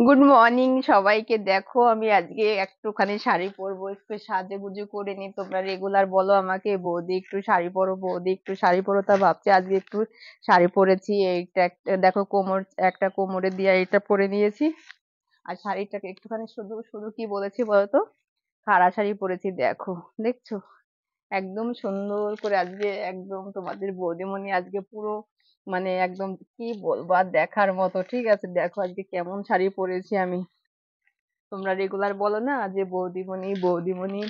Good morning সবাইকে। দেখো আমি আজকে একটুখানি শাড়ি পরবো, একটু সাজুগুজু করে নি। তোমরা রেগুলার বলো আমাকে, বৌদি একটু শাড়ি পরো, বৌদি একটু শাড়ি পরো। তা ভাবছি আজকে একটু শাড়ি পরেছি। এইটা একটা দেখো, কোমর একটা কোমরে দিয়ে এটা পরে নিয়েছি। আর শাড়িটাকে একটুখানি শুধু শুধু কি বলেছি বলতো, খাড়া শাড়ি পরেছি। দেখো, দেখছো? একদম সুন্দর করে আজকে, একদম তোমাদের বৌদিমণি আজকে পুরো মানে একদম কি বলবো আর, দেখার মতো। ঠিক আছে, দেখো আজকে কেমন শাড়ি পরেছি আমি। তোমরা রেগুলার বলো না যে বৌদিমণি বৌদিমণি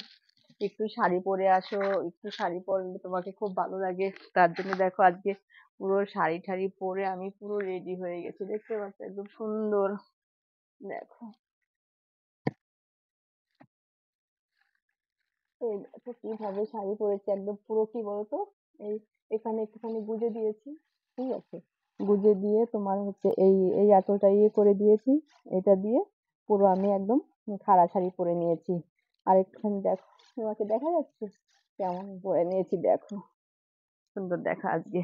একটু শাড়ি পরে আসো, একটু শাড়ি পরলে তোমাকে খুব ভালো লাগে। তার জন্য দেখো আজকে পুরো শাড়ি ঠাড়ি পরে আমি পুরো রেডি হয়ে গেছি। দেখতে পাচ্ছ একদম সুন্দর। দেখো, এই দেখো কিভাবে শাড়ি পরেছি, একদম পুরো কি বলতো, এই এখানে একটুখানি গুজে দিয়েছি। ঠিক আছে, গুজে দিয়ে তোমার হচ্ছে এই এই এতটা ইয়ে করে দিয়েছি। এটা দিয়ে পুরো আমি একদম খাড়া শাড়ি পরে নিয়েছি। আর একটুখানি দেখো, তোমাকে দেখা যাচ্ছে কেমন পরে নিয়েছি। দেখো, সুন্দর দেখা আজকে।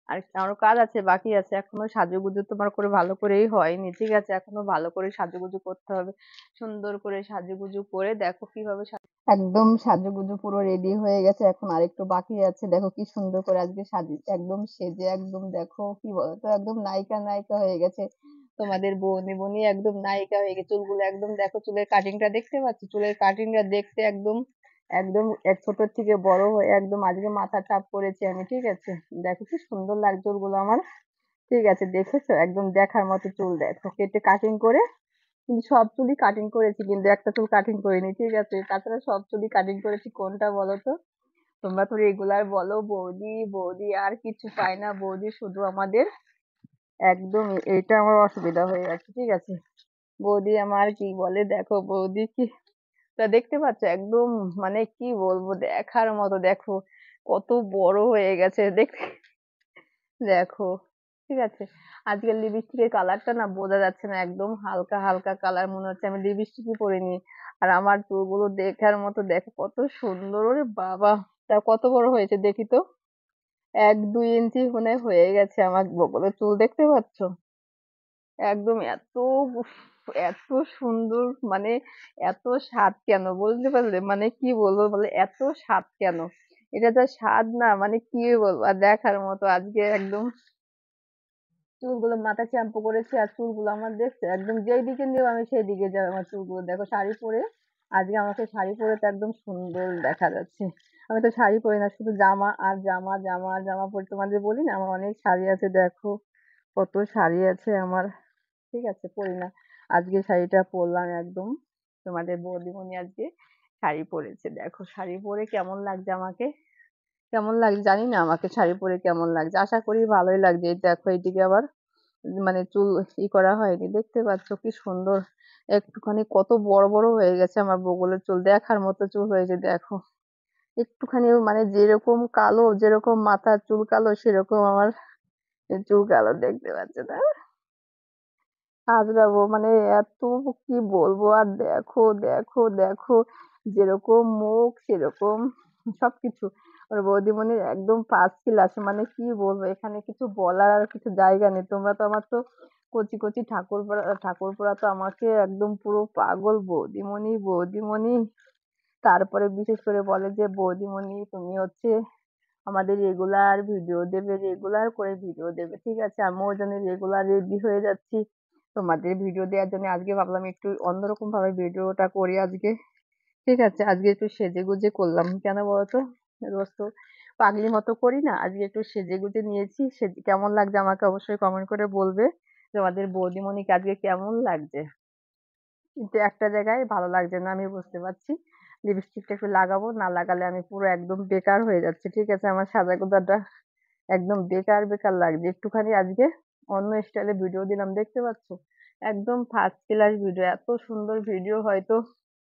আর আমারও কাজ আছে, বাকি আছে এখনো। সাজুগুজু তোমার করে ভালো করেই হয়নি। ঠিক আছে, এখনো ভালো করে সাজুগুজু করতে হবে। সুন্দর করে সাজুগুজু করে দেখো কিভাবে একদম সাজুগুজু পুরো রেডি হয়ে গেছে। এখন আরেকটু বাকি আছে। দেখো কি সুন্দর করে আজকে সাজি, একদম সেজে একদম দেখো কি বলতো, একদম নায়িকা নায়িকা হয়ে গেছে। তোমাদের বনি বনি একদম নায়িকা হয়ে গেছে। চুলগুলো একদম দেখো, চুলের কাটিংটা দেখতে পাচ্ছ? চুলের কাটিংটা দেখতে একদম একদম এক ছোট থেকে বড় হয়ে একদম আজকে মাথা চাপ করেছি আমি। ঠিক আছে, দেখো কি সুন্দর লাগছে চুলগুলো আমার। ঠিক আছে, দেখেছো? একদম দেখার মতো চুল। দেখো কেটে কাটিং করে, কিন্তু সব চুলই কাটিং করেছি, কিন্তু একটা চুল কাটিং করিনি। ঠিক আছে, তাছাড়া সব চুলই কাটিং করেছি। কোনটা বলো তো? তোমরা তো রেগুলার বলো বৌদি বৌদি, আর কিছু পাই না বৌদি, শুধু আমাদের একদম এইটা আমার অসুবিধা হয়ে যাচ্ছে। ঠিক আছে, বৌদি আমার কি বলে, দেখো বৌদি কি তা দেখতে পাচ্ছ একদম, মানে কি বলবো, দেখার মতো। দেখো কত বড় হয়ে গেছে দেখতে। দেখো, ঠিক আছে। আজকের লিপস্টিকের কালারটা না বোঝা যাচ্ছে না, একদম হালকা হালকা কালার, মনে হচ্ছে আমি লিপস্টিকই পরিনি। আর আমার চুলগুলো দেখার মতো, দেখো কত সুন্দর। ওরে বাবা, তা কত বড় হয়েছে দেখি তো। 1-2 ইঞ্চি মনে হয়ে গেছে আমার বগলের চুল, দেখতে পাচ্ছ? একদম এত উফ, এত সুন্দর, মানে এত স্বাদ কেন, বুঝতে পারলে? মানে কি বলবো বলে, এত স্বাদ কেন? এটা যা স্বাদ না, মানে কি বলবো আর, দেখার মতো আজকে একদম। চুলগুলো মাথা শ্যাম্পু করেছি, আর চুলগুলো আমার দেখছে একদম যেই দিকে নিয়েও আমি সেই দিকে যাবে আমার চুলগুলো। দেখো শাড়ি পরে, আজকে আমাকে শাড়ি পরে তো একদম সুন্দর দেখা যাচ্ছে। আমি তো শাড়ি পরি না, শুধু জামা আর জামা, জামা আর জামা পরি। তোমাদের বলি না আমার অনেক শাড়ি আছে। দেখো কত শাড়ি আছে আমার। ঠিক আছে, পরি না। আজকে শাড়িটা পরলাম একদম। তোমাদের বৌদিমণি আজকে শাড়ি পরেছে। দেখো শাড়ি পরে কেমন লাগছে আমাকে, কেমন লাগছে জানি না, আমাকে শাড়ি পরে কেমন লাগছে। আশা করি ভালোই লাগছে। এই দেখো এইদিকে আবার মানে চুল করা হয়নি, দেখতে পাচ্ছ কি সুন্দর। একটুখানি কত বড় বড় হয়ে গেছে আমার বগলের চুল, দেখার মতো চুল হয়েছে। দেখো একটুখানি, মানে যেরকম কালো, যেরকম মাথার চুল কালো, সেরকম আমার এই চুল কালো, দেখতে পাচ্ছ না? আজরাবো মানে এত, কি বলবো আর। দেখো দেখো দেখো, যেরকম মুখ সেরকম সবকিছু। আর বৌদিমণির একদম ফার্স্ট ক্লাস, মানে কি বলবো, এখানে কিছু বলার আর কিছু জায়গা নেই। তোমরা তো আমার তো কচি কচি ঠাকুরপোরা ঠাকুরপোরা তো আমাকে একদম পুরো পাগল, বৌদিমণি বৌদিমণি। তারপরে বিশেষ করে বলে যে বৌদিমণি তুমি হচ্ছে আমাদের রেগুলার ভিডিও দেবে, রেগুলার করে ভিডিও দেবে। ঠিক আছে, আমিও ওই জন্য রেগুলার রেডি হয়ে যাচ্ছি তোমাদের ভিডিও দেওয়ার জন্য। আজকে ভাবলাম একটু অন্যরকম ভাবে ভিডিওটা করি আজকে। ঠিক আছে, আজকে একটু সেজে গুজে করলাম। কেন বলতো, রোজ তো পাগলি মতো করি না, আজকে একটু সেজে গুজে নিয়েছি। সেজে কেমন লাগছে আমাকে অবশ্যই কমেন্ট করে বলবে। তোমাদের বৌদিমণিকে আজকে কেমন লাগছে। কিন্তু একটা জায়গায় ভালো লাগছে না, আমি বুঝতে পারছি। লিপস্টিকটা একটু লাগাবো, না লাগালে আমি পুরো একদম বেকার হয়ে যাচ্ছে। ঠিক আছে, আমার সাজাগোজাটা একদম বেকার বেকার লাগছে। একটুখানি আজকে অন্য স্টাইলে ভিডিও দিলাম, দেখতে পাচ্ছ? একদম ফার্স্ট ক্লাস ভিডিও, এত সুন্দর ভিডিও হয়তো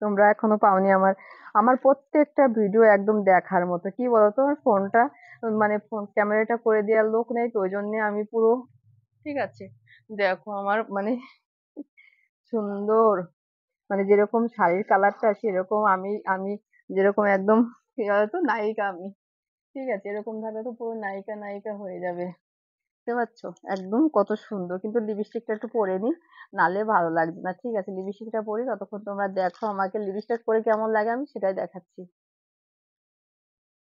তোমরা এখনো পাওনি আমার। আমার প্রত্যেকটা ভিডিও একদম দেখার মতো। কি বলতো, আমার ফোনটা মানে ফোন ক্যামেরাটা করে দেওয়ার লোক নেই, তো ওই জন্য আমি পুরো, ঠিক আছে, দেখো আমার মানে সুন্দর, মানে যেরকম শাড়ির কালারটা সেরকম আমি আমি যেরকম একদম কি বলতো নায়িকা আমি। ঠিক আছে, এরকম ভাবে তো পুরো নায়িকা নায়িকা হয়ে যাবে। বুঝতে পারছো? একদম কত সুন্দর, কিন্তু লিপস্টিকটা একটু পরে নি, নালে ভালো লাগবে না। ঠিক আছে, লিপস্টিকটা পরি, ততক্ষণ তোমরা দেখো আমাকে লিপস্টিক পরে কেমন লাগে, আমি সেটাই দেখাচ্ছি।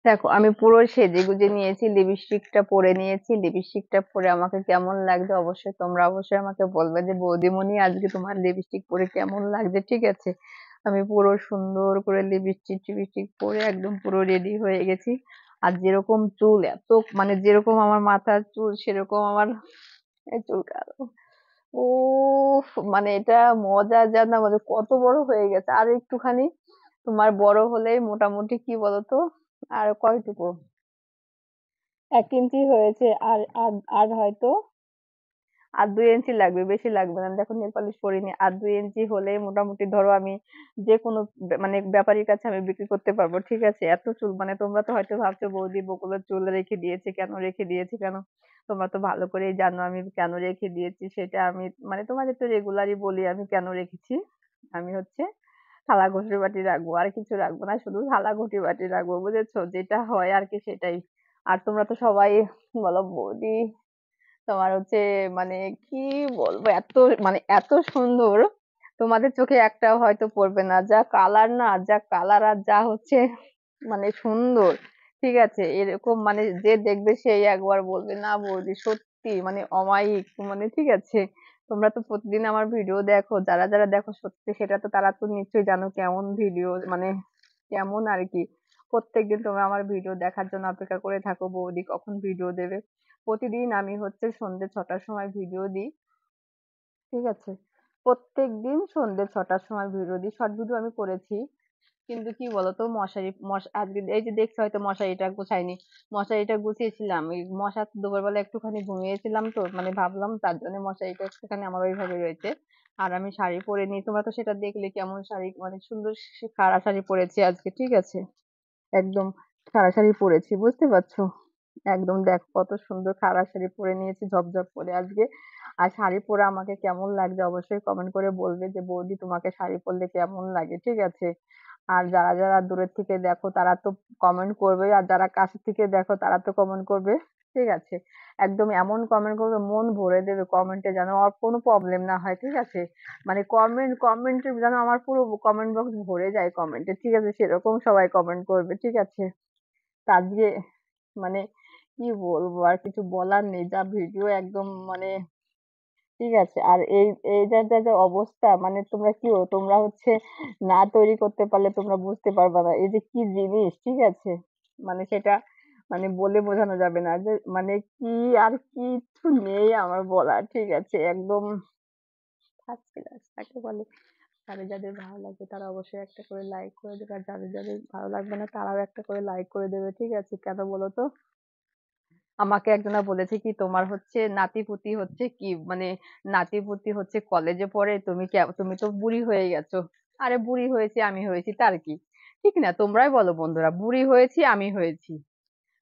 দেখো আমি পুরো সেজে গুজে নিয়েছি, লিপস্টিকটা পরে নিয়েছি, লিপস্টিকটা পরে আমাকে কেমন লাগছে অবশ্যই তোমরা অবশ্যই আমাকে বলবে যে বৌদিমণি আজকে তোমার লিপস্টিক পরে কেমন লাগছে। ঠিক আছে, আমি পুরো সুন্দর করে লিপস্টিক টিপস্টিক পরে একদম পুরো রেডি হয়ে গেছি। আর যেরকম চুল এত, মানে যেরকম আমার মাথার চুল সেরকম আমার এই চুল কালো। ও, মানে এটা মজা যা না, মানে কত বড় হয়ে গেছে, আর একটুখানি তোমার বড় হলেই মোটামুটি কি বলতো, আর কয়টুকু 1 ইঞ্চি হয়েছে, আর আর আর হয়তো আর 2 ইঞ্চি লাগবে, বেশি লাগবে না। দেখো নেল পালিশ পরিনি, আর 2 ইঞ্চি হলেই মোটামুটি ধরো আমি যে কোনো মানে ব্যাপারীর কাছে আমি বিক্রি করতে পারবো। ঠিক আছে, এত চুল, মানে তোমরা তো হয়তো ভাবছো বৌদি বকুলের চুল রেখে দিয়েছে কেন, রেখে দিয়েছে কেন। তোমরা তো ভালো করেই জানো আমি কেন রেখে দিয়েছি সেটা। আমি মানে তোমাদের তো রেগুলারই বলি আমি কেন রেখেছি। আমি হচ্ছে থালা ঘষে বাটি রাখবো, আর কিছু রাখবো না, শুধু থালা ঘটি বাটি রাখবো, বুঝেছো? যেটা হয় আর কি সেটাই। আর তোমরা তো সবাই বলো বৌদি তোমার হচ্ছে, মানে কি বলবো, এত মানে এত সুন্দর, তোমাদের চোখে একটাও হয়তো পড়বে না, যা কালার না, যা কালার আর যা হচ্ছে মানে সুন্দর। ঠিক আছে, এরকম মানে যে দেখবে সেই একবার বলবে না বৌদি সত্যি মানে অমায়িক, মানে ঠিক আছে। তোমরা তো প্রতিদিন আমার ভিডিও দেখো, যারা যারা দেখো সত্যি সেটা তো তারা তো নিশ্চয়ই জানো কেমন ভিডিও, মানে কেমন আর কি। প্রত্যেকদিন তোমরা আমার ভিডিও দেখার জন্য অপেক্ষা করে থাকো বৌদি কখন ভিডিও দেবে। প্রতিদিন আমি হচ্ছে সন্ধ্যে 6টার সময় ভিডিও দিই। ঠিক আছে, প্রত্যেকদিন সন্ধ্যে 6টার সময় ভিডিও দিই, শর্ট ভিডিও আমি করেছি। কিন্তু কি বলতো, আজকে এই যে দেখছো হয়তো মশারিটা গুছাইনি, মশারিটা গুছিয়েছিলাম, এই মশা দুপুরবেলা একটুখানি ঘুমিয়েছিলাম তো, মানে ভাবলাম তার জন্য মশারিটা একটুখানি আমার ওইভাবে রয়েছে। আর আমি শাড়ি পরে নি, তোমরা তো সেটা দেখলে কেমন শাড়ি, মানে সুন্দর খাড়া শাড়ি পরেছি আজকে। ঠিক আছে, একদম খাড়া শাড়ি পরেছি, বুঝতে পারছো? একদম দেখ কত সুন্দর খাড়া শাড়ি পরে নিয়েছি ঝপঝপ করে আজকে। আর শাড়ি পরে আমাকে কেমন লাগছে অবশ্যই কমেন্ট করে বলবে যে বৌদি তোমাকে শাড়ি পরলে কেমন লাগে। ঠিক আছে, আর যারা যারা দূরের থেকে দেখো তারা তো কমেন্ট করবে, আর যারা কাছে থেকে দেখো তারা তো কমেন্ট করবে। ঠিক আছে, একদম এমন কমেন্ট করবে মন ভরে দেবে কমেন্টে, যেন আর কোনো প্রবলেম না হয়। ঠিক আছে, মানে কমেন্টে যেন আমার পুরো কমেন্ট বক্স ভরে যায় কমেন্টে। ঠিক আছে, সেরকম সবাই কমেন্ট করবে। ঠিক আছে, তা আজকে মানে কি বলবো, আর কিছু বলার নেই, যা ভিডিও একদম মানে ঠিক আছে। আর এই এই যা যা যা অবস্থা, মানে তোমরা কি তোমরা হচ্ছে না তৈরি করতে পারলে তোমরা বুঝতে পারবে না এই যে কি জিনিস। ঠিক আছে, মানে সেটা মানে বলে বোঝানো যাবে না যে মানে কি, আর কিছু নেই আমার বলার। ঠিক আছে, একদম ফার্স্ট ক্লাস তাকে বলে। যাদের যাদের ভালো লাগবে তারা অবশ্যই একটা করে লাইক করে দেবে, আর যাদের যাদের ভালো লাগবে না তারাও একটা করে লাইক করে দেবে। ঠিক আছে, কেন বলো তো? আমাকে একজনা বলেছে কি তোমার হচ্ছে নাতিপুতি হচ্ছে কি, মানে নাতিপুতি হচ্ছে কলেজে পড়ে, তুমি তো বুড়ি হয়ে গেছো। আরে বুড়ি হয়েছি আমি হয়েছি তার কি, ঠিক না? তোমরাই বলো বন্ধুরা, বুড়ি হয়েছি আমি হয়েছি,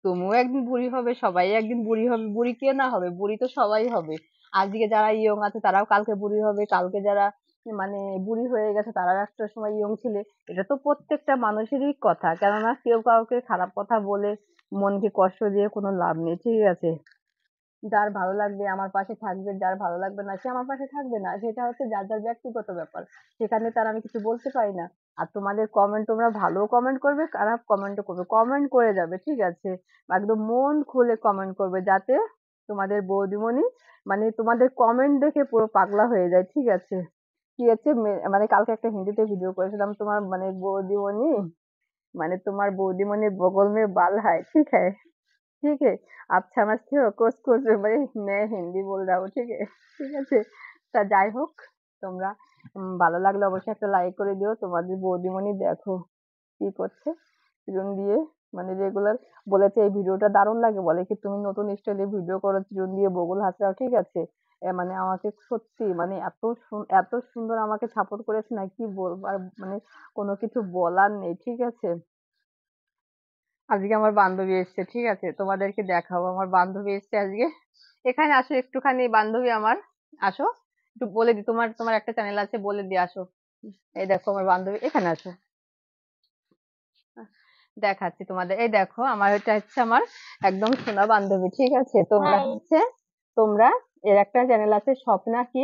তুমিও একদিন বুড়ি হবে, সবাই একদিন বুড়ি হবে, বুড়ি কে না হবে, বুড়ি তো সবাই হবে। আজকে যারা ইয়ং আছে তারাও কালকে বুড়ি হবে, কালকে যারা মানে বুড়ি হয়ে গেছে তারাও একটা সময় ইয়ং ছিলে। এটা তো প্রত্যেকটা মানুষেরই কথা, কেননা কেউ কাউকে খারাপ কথা বলে মনকে কষ্ট দিয়ে কোনো লাভ নেই। ঠিক আছে, যার ভালো লাগবে আমার পাশে থাকবে, যার ভালো লাগবে না সে আমার পাশে থাকবে না, সেটা হচ্ছে যার যার ব্যক্তিগত ব্যাপার, সেখানে তার আমি কিছু বলতে পারি না। আর তোমাদের কমেন্ট, তোমরা ভালো কমেন্ট করবে, খারাপ কমেন্টও করবে, কমেন্ট করে যাবে। ঠিক আছে, একদম মন খুলে কমেন্ট করবে, যাতে তোমাদের বৌদিমণি মানে তোমাদের কমেন্ট দেখে পুরো পাগলা হয়ে যায়। ঠিক আছে, কি হচ্ছে মানে কালকে একটা হিন্দিতে ভিডিও করেছিলাম, তোমার মানে বৌদিমণি, মানে তোমার বৌদিমণির বগল মে বাল হয়, ঠিক है, ठीक है, आप समझते हो कुछ कुछ भाई, मैं हिंदी बोल रहा हूँ। ठीक है, ঠিক আছে। তা যাই হোক, তোমরা ভালো লাগলে অবশ্যই একটা লাইক করে দিও। তোমাদের বৌদিমণি দেখো কি করছে, চিরুন দিয়ে, মানে রেগুলার বলেছে এই ভিডিওটা দারুণ লাগে, বলে কি তুমি নতুন স্টাইলে ভিডিও করো, চিরুন দিয়ে বগল হাসরাও। ঠিক আছে, মানে আমাকে সত্যি মানে এত সুন্দর আমাকে সাপোর্ট করেছে না, কি বলবো আর, মানে কোনো কিছু বলার নেই। ঠিক আছে, আজকে আমার বান্ধবী এসেছে। ঠিক আছে, তোমাদেরকে দেখাবো, আমার বান্ধবী এসেছে আজকে। এখানে আসো একটুখানি বান্ধবী আমার, আসো একটু বলে দি, তোমার তোমার একটা চ্যানেল আছে বলে দি, আসো। এই দেখো আমার বান্ধবী, এখানে আসো, দেখাচ্ছি তোমাদের। এই দেখো আমার, এটা হচ্ছে আমার একদম সোনা বান্ধবী। ঠিক আছে, তোমরা হচ্ছে তোমরা এর একটা চ্যানেল আছে স্বপ্না কি,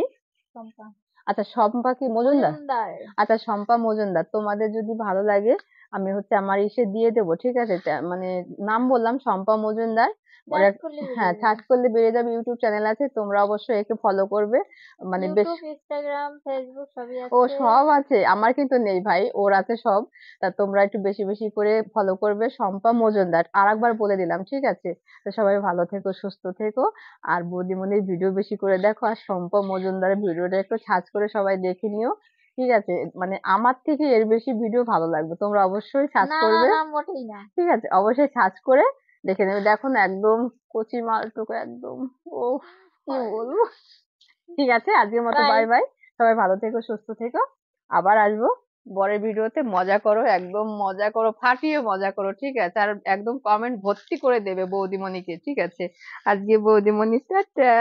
সম্পা আচ্ছা শম্পা কি মজুমদার, মজুমদার। আচ্ছা শম্পা মজুমদার। তোমাদের যদি ভালো লাগে আমি হচ্ছে আমার ইসে দিয়ে দেবো, ঠিক আছে? মানে নাম বললাম শম্পা মজুমদার। ওরা, সার্চ করলে হ্যাঁ বেরিয়ে সার্চ যাবে। করলে বেরিয়ে যাবে। ইউটিউব চ্যানেল আছে, তোমরা অবশ্যই একে ফলো করবে। মানে বেশ, ইউটিউব, ইনস্টাগ্রাম, ফেসবুক সবই ও আছে। সব আছে, আমার কিন্তু নেই ভাই, ওর আছে সব। তা তোমরা একটু বেশি বেশি করে ফলো করবে শম্পা মজুমদার, আর একবার বলে দিলাম, ঠিক আছে? তো সবাই ভালো থেকো, সুস্থ থেকো, আর বৌদিমণির ভিডিও বেশি করে দেখো, আর শম্পা মজুমদারের ভিডিওটা একটু সার্চ করে সবাই দেখে নিও, ঠিক আছে? মানে আমার থেকে এর বেশি ভিডিও ভালো লাগবে, তোমরা অবশ্যই সার্চ না না করবে, না, মোটেই না। ঠিক আছে? অবশ্যই সার্চ করে দেখে নেবে। দেখো না একদম কচি মালটুকু একদম, ও কি বলবো। ঠিক আছে, আজকের মতো বাই। Bye bye. সবাই ভালো থেকো, সুস্থ থেকো, আবার আসবো পরের ভিডিওতে। মজা করো, একদম মজা করো, ফাটিয়ে মজা করো, ঠিক আছে? আর একদম কমেন্ট ভর্তি করে দেবে বৌদিমণিকে, ঠিক আছে? আজকে বৌদিমণি টাটা।